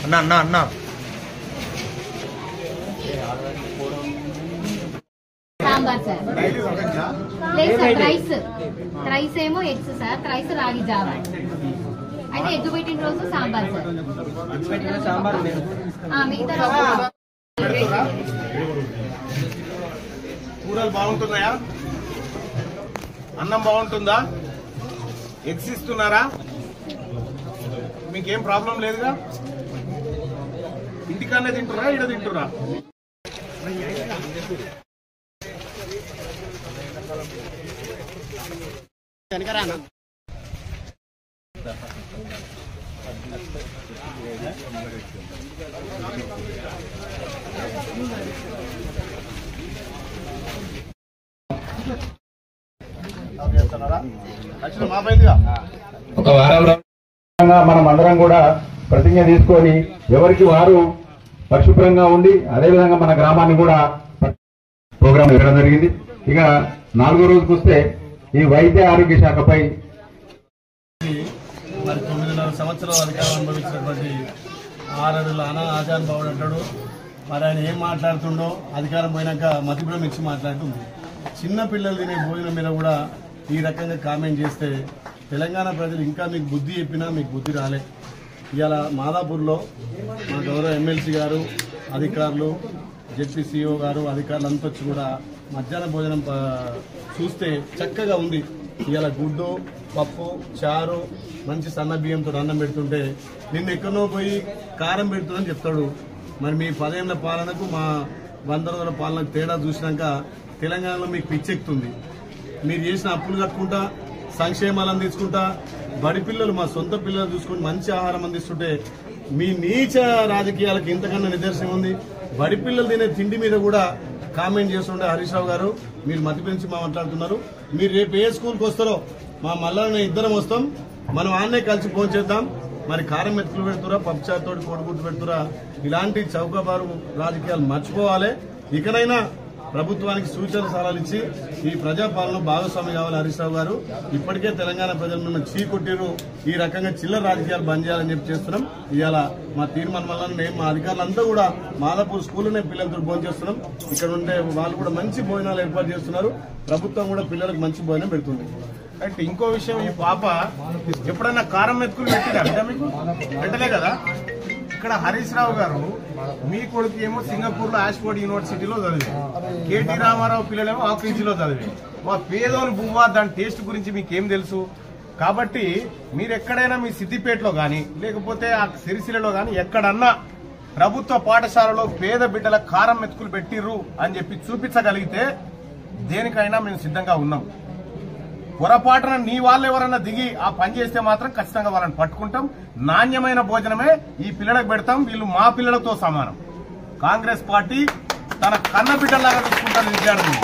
అన్నా అన్నా అన్నా సాంబార్ సార్ లేదు సార్ రైస్ ఏమో ఎగ్స్ సార్ రైస్ రాగి జావా అయితే ఎగ్గు పెట్టిన రోజు సాంబార్ సార్ మిగతా రోజు కూరలు బాగుంటున్నాయా? అన్నం బాగుంటుందా? ఎగ్స్ ఇస్తున్నారా? మీకేం ప్రాబ్లం లేదుగా? ఇంటికన్నా తింటురా ఈడ తింటురా? ఒక వారం మనం అందరం కూడా ప్రతిజ్ఞ తీసుకొని ఎవరికి వారు పరిశుభ్రంగా ఉండి అదేవిధంగా మన గ్రామాన్ని కూడా ప్రోగ్రాం ఇవ్వడం జరిగింది. ఇక 4వ రోజుకు వస్తే ఈ వైద్య ఆరోగ్య శాఖపై మరి 9.5 సంవత్సరాలు అధికారం అనుభవించినటువంటి ఆరడుల ఆజాన్ బావుడు అంటాడు. మరి ఆయన ఏం మాట్లాడుతుండో అధికారం పోయినాక మతిభ్రమ ఇచ్చి మాట్లాడుతుంది. చిన్న పిల్లలు తినే భోజనం మీద కూడా ఈ రకంగా కామెంట్ చేస్తే తెలంగాణ ప్రజలు ఇంకా మీకు బుద్ధి చెప్పినా మీకు బుద్ధి రాలే. ఇవాళ మాదాపూర్లో మా గౌరవ ఎమ్మెల్సీ గారు అధికారులు జెడ్పీసీఓ గారు అధికారులు అంతా వచ్చి కూడా మధ్యాహ్న భోజనం చూస్తే చక్కగా ఉంది. ఇవాళ గుడ్డు పప్పు చారు మంచి సన్న బియ్యంతో అన్నం పెడుతుంటే నిన్న ఎక్కడో పోయి కారం పెడుతుందని చెప్తాడు. మరి మీ 10 ఏళ్ల పాలనకు మా 100 రోజుల పాలనకు తేడా చూసినాక తెలంగాణలో మీకు పిచ్చెక్కుతుంది. మీరు చేసిన అప్పులు కట్టుకుంటా సంక్షేమాలు అందించుకుంటా బడి పిల్లలు మా సొంత పిల్లలు చూసుకుని మంచి ఆహారం అందిస్తుంటే మీ నీచ రాజకీయాలకు ఇంతకన్నా నిదర్శనం ఉంది. బడి పిల్లలు తినే తిండి మీద కూడా కామెంట్ చేస్తుండే హరీష్ రావు గారు మీరు మతి పెంచి మాట్లాడుతున్నారు. మీరు రేపు ఏ స్కూల్కి వస్తారో మా మళ్ళా ఇద్దరం వస్తాం, మనం ఆన్నే కలిసి ఫోన్ చేద్దాం. మరి కారం మెతుకులు పెడుతురా పప్పుచారుతో కోడిగుడ్డు పెడుతురా ఇలాంటి చౌకబారు రాజకీయాలు మర్చిపోవాలి. ఇకనైనా ప్రభుత్వానికి సూచన సలహాలు ఇచ్చి ఈ ప్రజాపాలన భాగస్వామి కావాలి హరీష్ రావు గారు. ఇప్పటికే తెలంగాణ ప్రజలు మిమ్మల్ని చీకొట్టిరు. ఈ రకంగా చిల్లర రాజకీయాలు బంద్ చేయాలని చెప్పి చేస్తున్నాం. ఇవాళ మా తీర్మానం వల్ల మేము మా అధికారులంతా కూడా మాదాపూర్ స్కూల్లోనే పిల్లలతో భోజనం చేస్తున్నాం. ఇక్కడ ఉండే వాళ్ళు కూడా మంచి భోజనాలు ఏర్పాటు చేస్తున్నారు. ప్రభుత్వం కూడా పిల్లలకు మంచి భోజనం పెడుతుంది. అంటే ఇంకో విషయం, ఈ పాప ఎప్పుడన్నా కారం మెతుకులు పెట్టిరా మీకు? పెట్టలే కదా. ఇక్కడ హరీష్ రావు గారు మీ కొడుకు ఏమో సింగపూర్ లో ఆక్స్ఫోర్డ్ యూనివర్సిటీలో చదివి, కేటీ రామారావు పిల్లలేమో ఆక్రిజీలో చదివి. మా పేదోని బువ్వా దాని టేస్ట్ గురించి మీకేం తెలుసు? కాబట్టి మీరు ఎక్కడైనా మీ సిద్దిపేటలో గాని లేకపోతే ఆ సిరిసిల్లలో గాని ఎక్కడన్నా ప్రభుత్వ పాఠశాలలో పేద బిడ్డల కారం మెతుకులు పెట్టిర్రు అని చెప్పి చూపించగలిగితే దేనికైనా మేము సిద్ధంగా ఉన్నాం. పొరపాటున నీ వాళ్ళు ఎవరన్నా దిగి ఆ పని చేస్తే మాత్రం ఖచ్చితంగా వాళ్ళని పట్టుకుంటాం. నాణ్యమైన భోజనమే ఈ పిల్లలకు పెడతాం. వీళ్ళు మా పిల్లలతో సమానం. కాంగ్రెస్ పార్టీ తన కన్న బిడ్డలాగా చూసుకుంటారు విద్యార్థులు.